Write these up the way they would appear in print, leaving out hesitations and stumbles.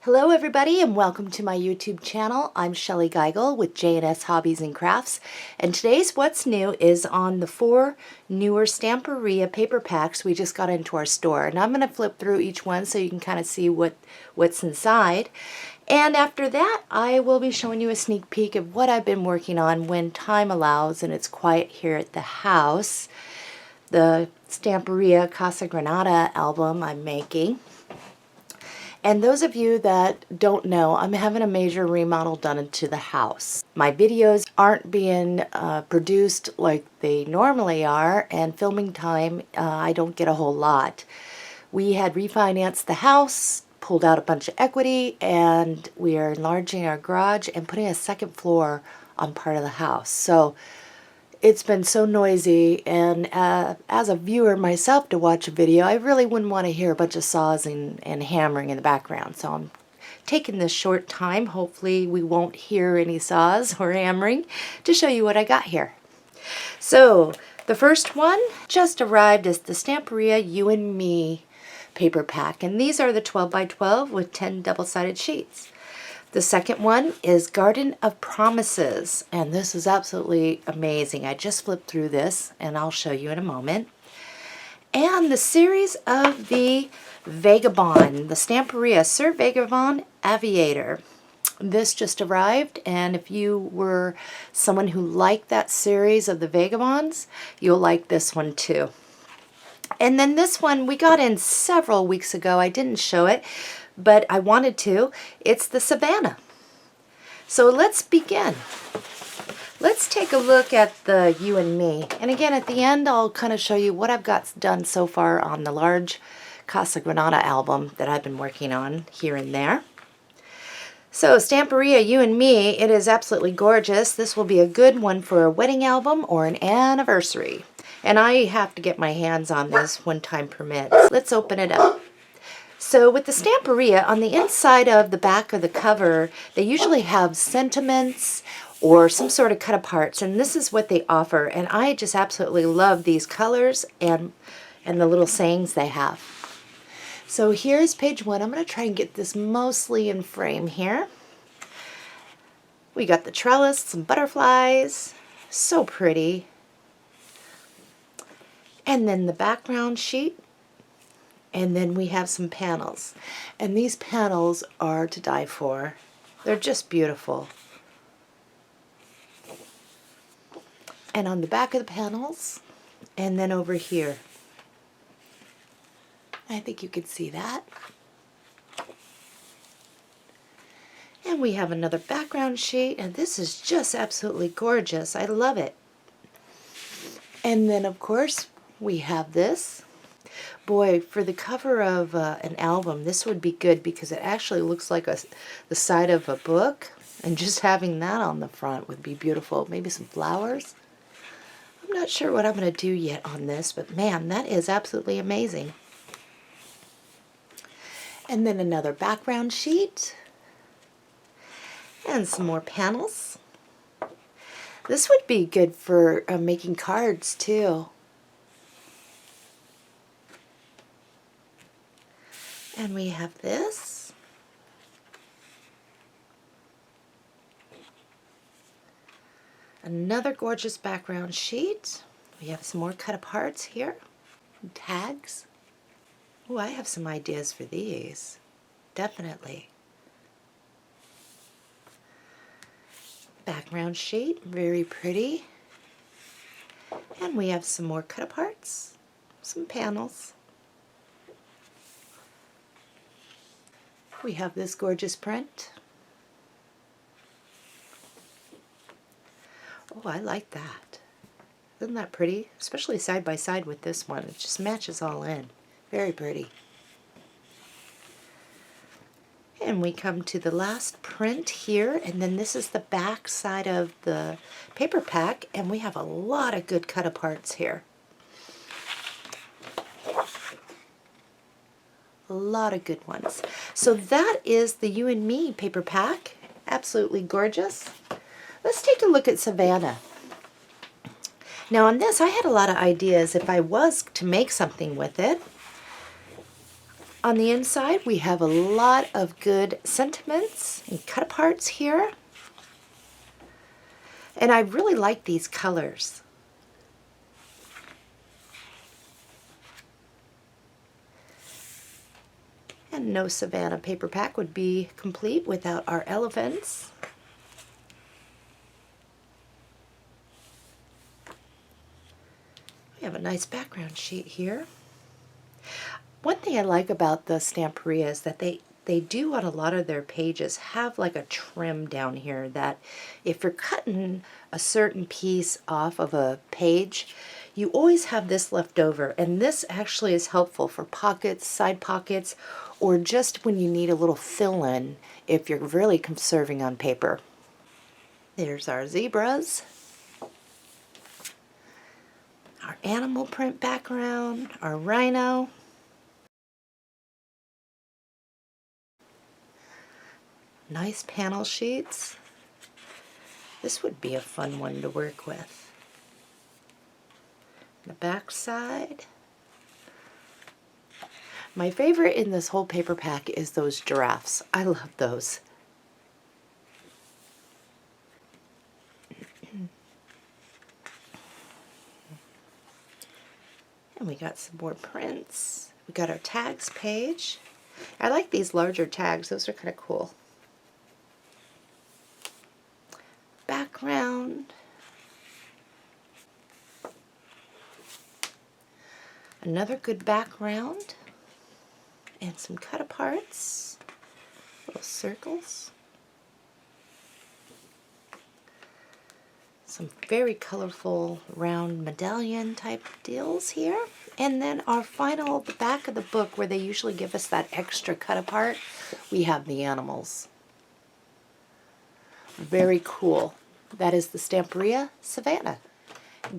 Hello everybody and welcome to my YouTube channel. I'm Shellie Geigle with J&S Hobbies and Crafts, and today's What's New is on the 4 newer Stamperia paper packs we just got into our store. And I'm going to flip through each one so you can kind of see what's inside. And after that, I will be showing you a sneak peek of what I've been working on when time allows and it's quiet here at the house. The Stamperia Casa Granada album I'm making. And those of you that don't know, I'm having a major remodel done into the house. My videos aren't being produced like they normally are, and filming time, I don't get a whole lot. We had refinanced the house, pulled out a bunch of equity, and we are enlarging our garage and putting a second floor on part of the house. So it's been so noisy, and as a viewer myself to watch a video, I really wouldn't want to hear a bunch of saws and hammering in the background. So I'm taking this short time, hopefully we won't hear any saws or hammering, to show you what I got here. So the first one just arrived as the Stamperia You and Me paper pack, and these are the 12 by 12 with 10 double-sided sheets. The second one is Garden of Promises, and this is absolutely amazing. I just flipped through this, and I'll show you in a moment. And the series of the Vagabond, the Stamperia Sir Vagabond Aviator. This just arrived, and if you were someone who liked that series of the Vagabonds, you'll like this one too. And then this one we got in several weeks ago. I didn't show it, but I wanted to. It's the Savannah. So let's begin. Let's take a look at the You and Me. And again, at the end, I'll kind of show you what I've got done so far on the large Casa Granada album that I've been working on here and there. So Stamperia You and Me, it is absolutely gorgeous. This will be a good one for a wedding album or an anniversary. And I have to get my hands on this when time permits. Let's open it up. So with the Stamperia, on the inside of the back of the cover, they usually have sentiments or some sort of cut-aparts, and this is what they offer. And I just absolutely love these colors and the little sayings they have. So here's page 1. I'm going to try and get this mostly in frame here. We got the trellis, some butterflies, so pretty. And then the background sheet. And then we have some panels. And these panels are to die for. They're just beautiful. And on the back of the panels, and then over here. I think you can see that. And we have another background sheet, and this is just absolutely gorgeous. I love it. And then, of course, we have this. Boy, for the cover of an album, this would be good because it actually looks like the side of a book, and just having that on the front would be beautiful. Maybe some flowers. I'm not sure what I'm going to do yet on this, but man, that is absolutely amazing. And then another background sheet, and some more panels. This would be good for making cards too. And we have this. Another gorgeous background sheet. We have some more cut-aparts here. Tags. Oh, I have some ideas for these. Definitely. Background sheet, very pretty. And we have some more cut-aparts, some panels. We have this gorgeous print. Oh, I like that. Isn't that pretty? Especially side by side with this one. It just matches all in. Very pretty. And we come to the last print here, and then this is the back side of the paper pack, and we have a lot of good cut-aparts here. A lot of good ones. So that is the You and Me paper pack. Absolutely gorgeous. Let's take a look at Savannah. Now on this, I had a lot of ideas if I was to make something with it. On the inside, we have a lot of good sentiments and cut aparts here. And I really like these colors. And no Savannah paper pack would be complete without our elephants. We have a nice background sheet here. One thing I like about the Stamperia is that they do on a lot of their pages have like a trim down here that if you're cutting a certain piece off of a page, you always have this left over, and this actually is helpful for pockets, side pockets, or just when you need a little fill-in if you're really conserving on paper. There's our zebras, our animal print background, our rhino, nice panel sheets. This would be a fun one to work with. The back side. My favorite in this whole paper pack is those giraffes. I love those. And we got some more prints. We got our tags page. I like these larger tags. Those are kind of cool. Background. Another good background. And some cut aparts. Little circles. Some very colorful round medallion type deals here. And then our final, the back of the book where they usually give us that extra cut apart, we have the animals. Very cool. That is the Stamperia Savannah.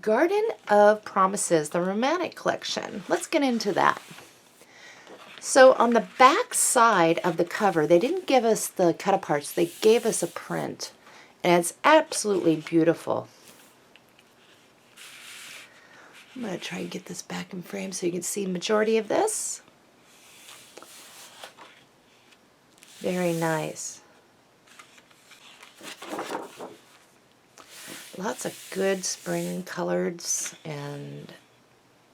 Garden of Promises, the Romantic Collection. Let's get into that. So on the back side of the cover, they didn't give us the cut aparts, they gave us a print. And it's absolutely beautiful. I'm going to try and get this back in frame so you can see the majority of this. Very nice. Lots of good spring colors, and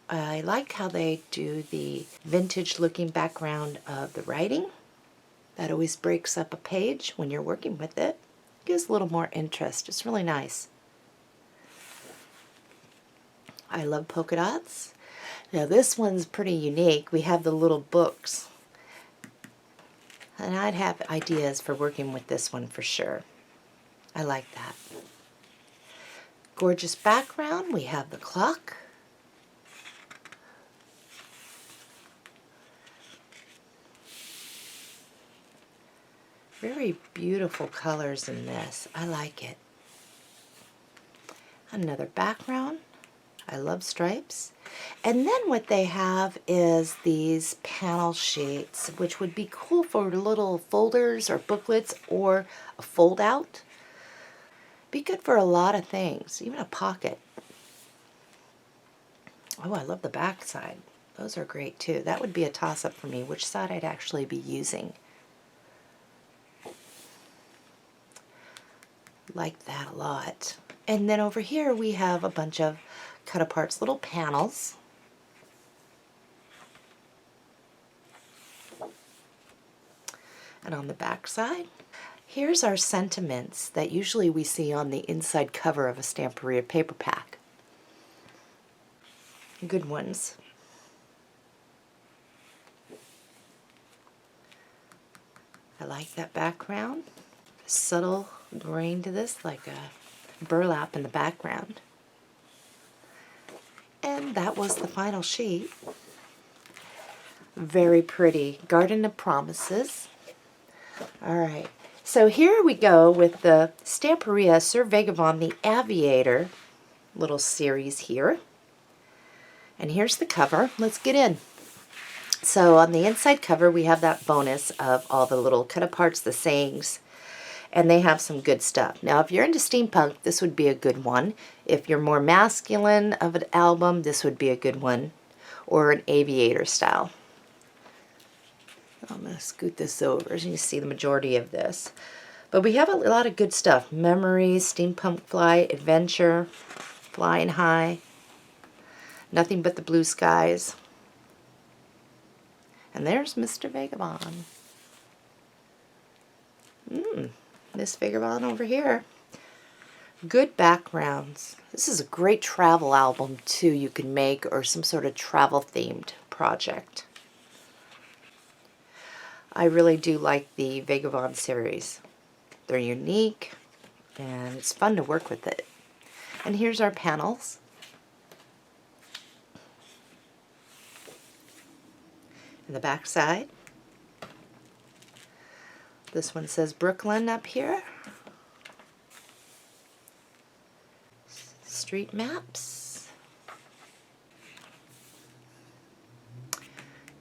I like how they do the vintage looking background of the writing. That always breaks up a page when you're working with it. Gives a little more interest. It's really nice. I love polka dots. Now this one's pretty unique. We have the little books. And I'd have ideas for working with this one for sure. I like that. Gorgeous background. We have the clock. Very beautiful colors in this. I like it. Another background. I love stripes. And then what they have is these panel sheets, which would be cool for little folders or booklets or a fold out. Be good for a lot of things, even a pocket. Oh, I love the back side. Those are great too. That would be a toss-up for me, which side I'd actually be using. Like that a lot. And then over here we have a bunch of cut aparts, little panels. And on the back side, here's our sentiments that usually we see on the inside cover of a Stamperia paper pack. Good ones. I like that background. Subtle grain to this, like a burlap in the background. And that was the final sheet. Very pretty. Garden of Promises. Alright, so here we go with the Stamperia Sir Vagabond, the Aviator little series here. And here's the cover. Let's get in. So on the inside cover we have that bonus of all the little cut aparts, the sayings, and they have some good stuff. Now if you're into steampunk, this would be a good one. If you're more masculine of an album, this would be a good one, or an Aviator style. I'm going to scoot this over so you can see the majority of this. But we have a lot of good stuff. Memories, Steampunk Flight, Adventure, Flying High, Nothing But the Blue Skies. And there's Mr. Vagabond. This Vagabond over here. Good backgrounds. This is a great travel album too you can make, or some sort of travel themed project. I really do like the Vagabond series. They're unique and it's fun to work with it. And here's our panels. And the back side. This one says Brooklyn up here. Street maps.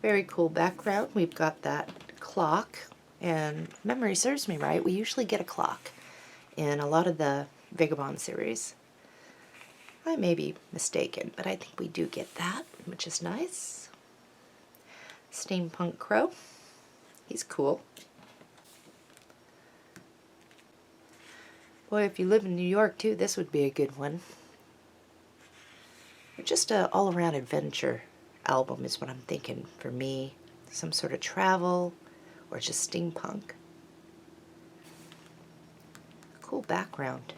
Very cool background. We've got that clock, and if memory serves me right, we usually get a clock in a lot of the Vagabond series. I may be mistaken, but I think we do get that, which is nice. Steampunk Crow. He's cool. Boy, if you live in New York too, this would be a good one. Or just an all-around adventure album is what I'm thinking for me. Some sort of travel or just steampunk. Cool background.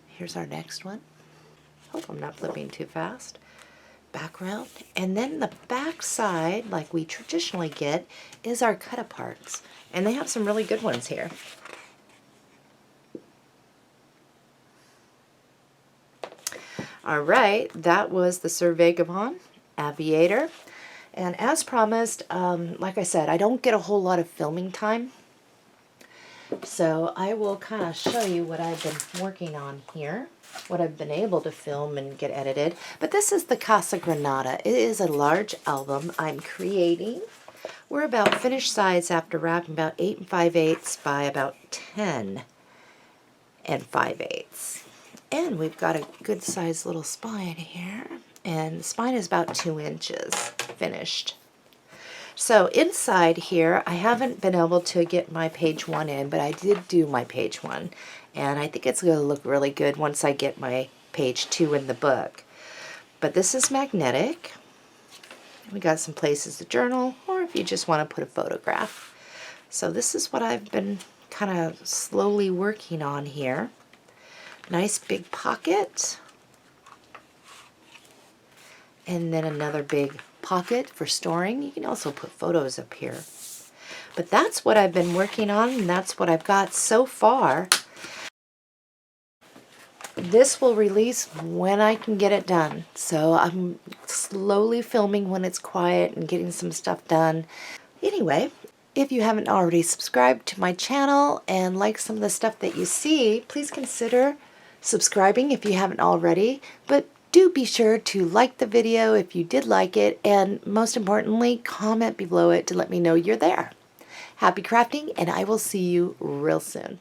Here's our next one. Hope I'm not flipping too fast. Background. And then the back side, like we traditionally get, is our cut-aparts. And they have some really good ones here. Alright, that was the Sir Vagabond Aviator. And as promised, like I said, I don't get a whole lot of filming time. So I will kind of show you what I've been working on here, what I've been able to film and get edited. But this is the Casa Granada. It is a large album I'm creating. We're about finished size after wrapping, about 8 5/8 by about 10 5/8. And we've got a good sized little spine here. And the spine is about 2 inches finished. So inside here, I haven't been able to get my page 1 in, but I did do my page 1. And I think it's going to look really good once I get my page 2 in the book. But this is magnetic. We got some places to journal, or if you just want to put a photograph. So this is what I've been kind of slowly working on here. Nice big pocket. And then another big pocket for storing. You can also put photos up here. But that's what I've been working on, and that's what I've got so far. This will release when I can get it done. So I'm slowly filming when it's quiet and getting some stuff done. Anyway, if you haven't already subscribed to my channel and like some of the stuff that you see, please consider subscribing if you haven't already. But do be sure to like the video if you did like it, and most importantly, comment below it to let me know you're there. Happy crafting, and I will see you real soon.